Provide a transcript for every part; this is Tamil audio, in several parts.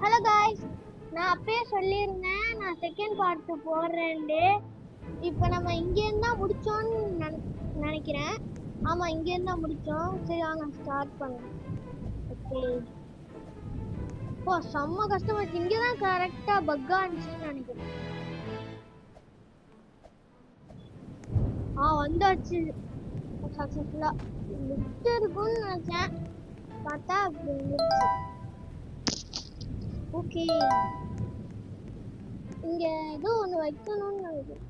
ஹலோ காய்ஸ், நான் அப்பயே சொல்லியிருந்தேன் நான் செகண்ட் பார்ட் போடுறேன்ட்டு. இப்போ நம்ம இங்கேருந்து தான் முடிச்சோன்னு நினைக்கிறேன். ஆமாம், இங்கேருந்து தான் முடித்தோம். சரி வாங்க ஸ்டார்ட் பண்ணலாம். ஓகே. ஓ, செம்ம கஷ்டமாச்சு. இங்கே தான் கரெக்டாக பக்கா இருந்துச்சுன்னு நினைக்கிறேன். வந்தாச்சு சக்ஸஸ்ஃபுல்லாக. லிஃப்ட் இருக்கும்னு நினச்சேன், பார்த்தா அப்படி இருந்துச்சு. ஓகே, இங்கே ஏதோ ஒன்று வைக்கணும்னு நினைக்கிறேன்.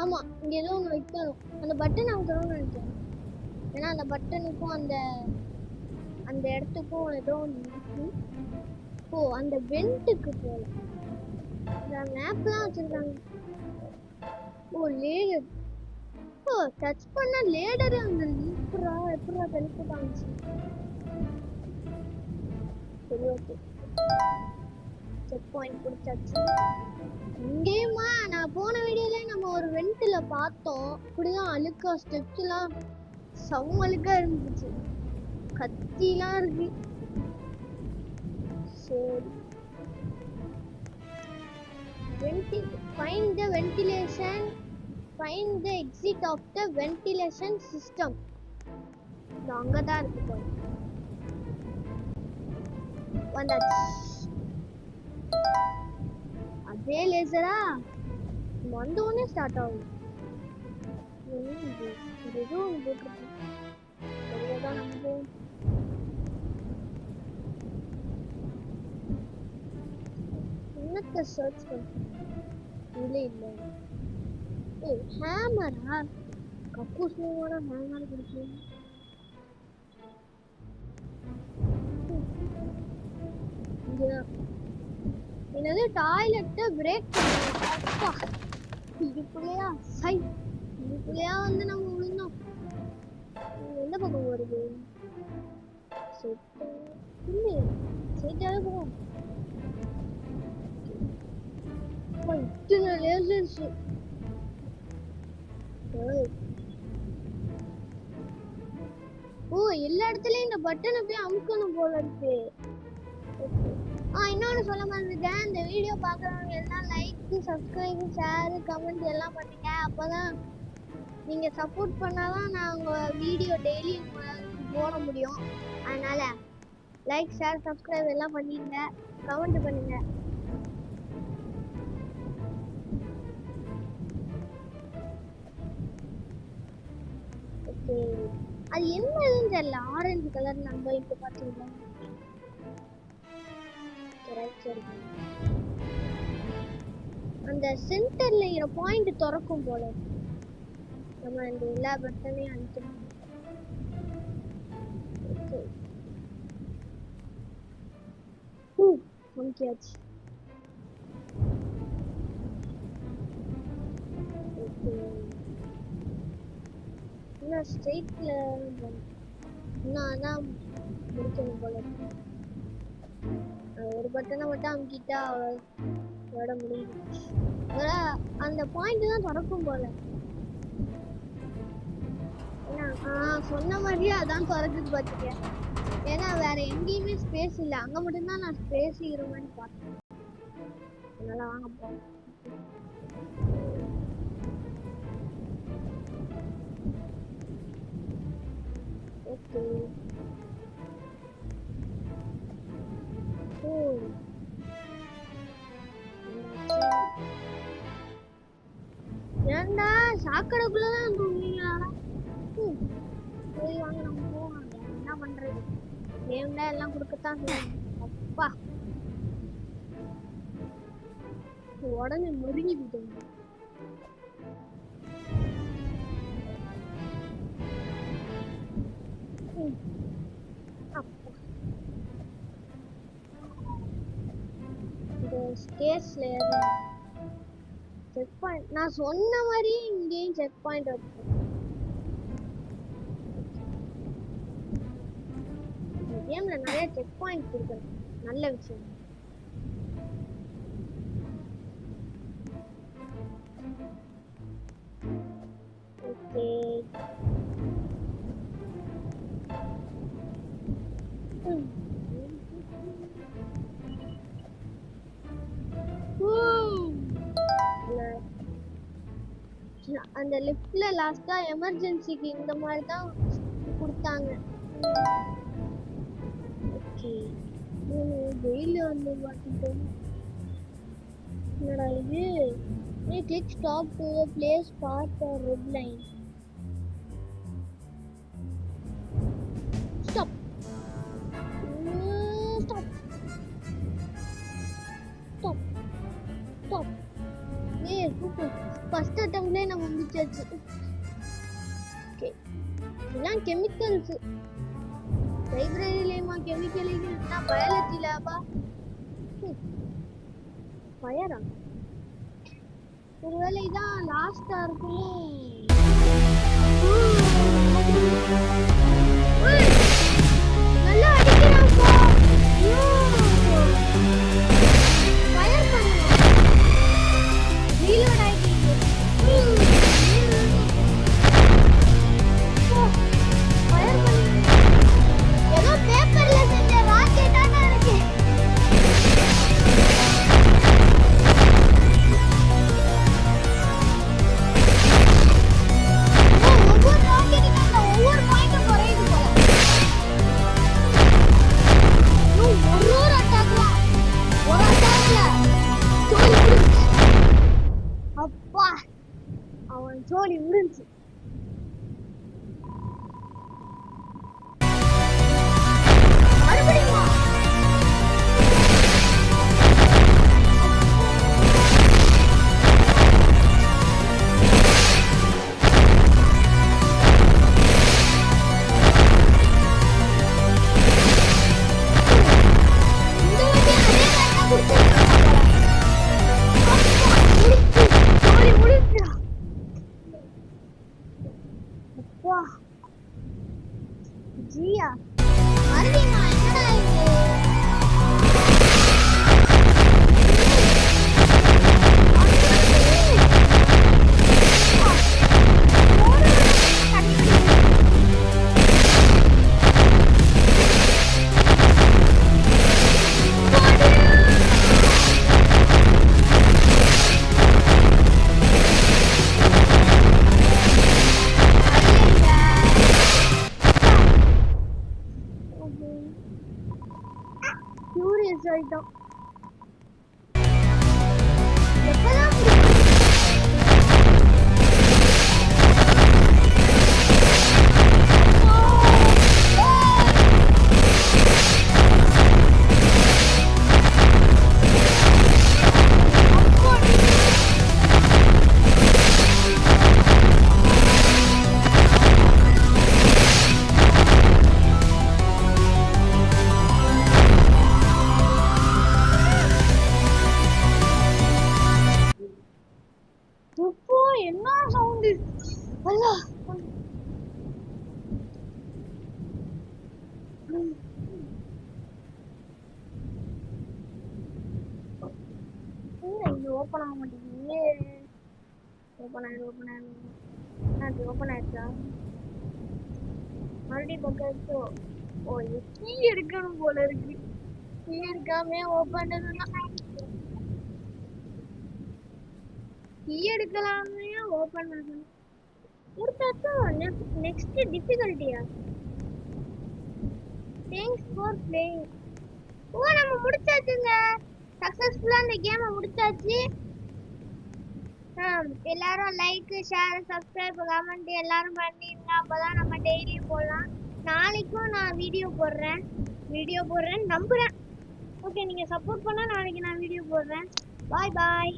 ஆமாம், இங்கே ஏதோ ஒன்று வைக்கணும். அந்த பட்டன் அமுக்கணும்னு நினைக்கிறேன். ஏன்னா அந்த பட்டனுக்கும் அந்த அந்த இடத்துக்கும் ஏதோ ஒன்று இருக்கு. ஓ, அந்த வெண்ட்டுக்கு போல இந்த மேப்லாம் வச்சிருக்காங்க. ஓ, லேடர். ஓ, டச் பண்ண லேடர் அங்க எப்படா தெளிப்பு காமிச்சு. சரி, ஓகே. செக் பாயிண்ட் பிடிச்சாச்சு. இங்கேயுமா நான் போன வீடியோல நம்ம ஒரு வெண்ட்ல பார்த்தோம். இப்படிதான் அழுக்கா ஸ்டெப்ஸ்லாம் செம்ம அழுக்கா இருந்துச்சு. கத்திலாம் இருக்கு. சரி, find the ventilation, find the exit of the ventilation system. அங்கதான் இருக்கு போல. வந்தாச்சு. அதே லேசரா வந்த உடனே ஸ்டார்ட் ஆகும். எதுவும் போட்டுருக்கு. சரியாதான் நம்ம என்னத்தை சர்ச் பண்ணுறோம். இல்லை ஓ, ஹேமரா? கக்கூஸ்மான ஹேமர் கொடுக்கணும். என்னது டாய்லெட்டை பிரேக் பண்ணுவோம். இதுக்குள்ளேயா இதுக்குள்ளேயா வந்து நம்ம விழுந்தோம். எந்த பக்கம் வருது? சைட்டாவே போகும். இத்தனை லேசர்ஸ். ஓ, எல்லா இடத்துலயும் இந்த பட்டனை போய் அமுக்கணும் போல இருக்கு. இன்னொன்னு சொல்ல மறந்துட்டேன். இந்த வீடியோ பார்க்குறவங்க எல்லாம் லைக், சப்ஸ்கிரைப், ஷேர், கமெண்ட் எல்லாம் பண்ணுங்க. அப்போதான் நீங்க சப்போர்ட் பண்ணாதான் நான் உங்க வீடியோ டெய்லி போட முடியும். அதனால லைக், ஷேர், சப்ஸ்கிரைப் எல்லாம் பண்ணிடுங்க, கமெண்ட் பண்ணுங்க. ஓகே, அது என்னதுன்னு தெரியல. ஆரஞ்சு கலர் நம்ம இப்போ பார்த்தீங்களா? அந்த சென்டர்ல இருக்கிற பாயிண்ட் திறக்கும் போல. நம்ம இந்த எல்லா பட்டனையும் அழுத்தணும். அமுக்கியாச்சு. இன்னும் ஸ்ட்ரெயிட்ல இன்னும் தான் முடிக்கணும் போல. ஒரு பட்டனை மட்டும் அமுக்கிட்டா அவளோட முடிஞ்சிச்சு. அந்த பாயிண்ட் தான் திறக்கும் போல. சொன்ன மாதிரியே அதான் திறக்குது பாத்துக்க. ஏன்னா வேற எங்கேயுமே ஸ்பேஸ் இல்லை. அங்க மட்டும்தான் நான் ஸ்பேஸ் இருமான்னு பார்த்தேன். அதனால வாங்க போறோம். ஓகே. ஏண்டா சாக்கடைக்குள்ளதான் தூங்குவீங்களா? சரி வாங்க நம்ம போவோம். என்ன பண்றது, கேம்ல எல்லாம் கொடுக்கத்தான் செய்யும். அப்பா உடனே நொறுங்கி போயிட்டோம். ஸ்டேஜ்ல செக் பாயிண்ட் நான் சொன்ன மாதிரி இங்கேயும் செக் பாயிண்ட் இருக்கு. இந்த கேம்ல நிறைய செக் பாயிண்ட் இருக்கு, நல்ல விஷயம். ஓகே, அந்த லிஃப்ட்ல லாஸ்டா எமர்ஜென்சிக்கு இந்த மாதிரி தான் கொடுத்தாங்க. ஓகே வெயில வந்து மாட்டிட்டோம். என்னடா இது? Click stop to place part or red line. Stop stop stop stop. Super, first அட்டெம்ப்ட்லயே நம்ம முடிச்சாச்சு. ஓகே, இதெல்லாம் கெமிக்கல்ஸ். லைப்ரரியிலேயுமா கெமிக்கல்? நான் பயாலஜி லேபா? ஃபயரா? ஒருவேளை இதான் லாஸ்டா இருக்கும். நல்லா அடிக்கிறான்ப்பா. ஃபயர் பண்ணுங்க. ரீலோட் ஆயிடுச்சு. ஃபயர் பண்ணுங்க. ஏதோ பேப்பர்ல செஞ்ச ராக்கெட்டான இருக்கு. ஒவ்வொரு ராக்கெட்டுக்கும் ஒவ்வொரு பாயிண்ட் குறையுது போல. ஒரு அட்டாக்ல ஜோலி முடிஞ்சு. அப்பா, அவன் ஜோலி முடிஞ்சு. மறுபடியும் ஜியா மறுபடியும் என்னடா இது? கியூரியஸ் ஆயிட்டோம். எப்பதான் என்ன சவுண்ட்? அல்லா, இது ஓபன் ஆக மாட்டேங்குது. ஓபன் ஆயிடுச்சா? மறுபடியும் பக்கம். ஓ, கீ எடுக்கணும் போல இருக்கு. கீ எடுக்காம ஓபன் கீ எடுக்கலாமே ஓபன் ஆகணும். முடிச்சாச்சா? நெக்ஸ்ட் டிஃபிகல்ட்டியா? Thanks for playing. ஓ, நம்ம முடிச்சாச்சுங்க. சக்சஸ்ஃபுல்லா இந்த கேமை முடிச்சாச்சு. எல்லாரும் லைக், ஷேர், சப்ஸ்கிரைப், கமெண்ட் எல்லாரும் பண்ணிருங்க. அப்பதான் நம்ம டெய்லி போடலாம். நாளைக்கும் நான் வீடியோ போடுறேன் நம்புறேன். ஓகே, நீங்க சப்போர்ட் பண்ணா நாளைக்கு நான் வீடியோ போடுறேன். பாய் பாய்.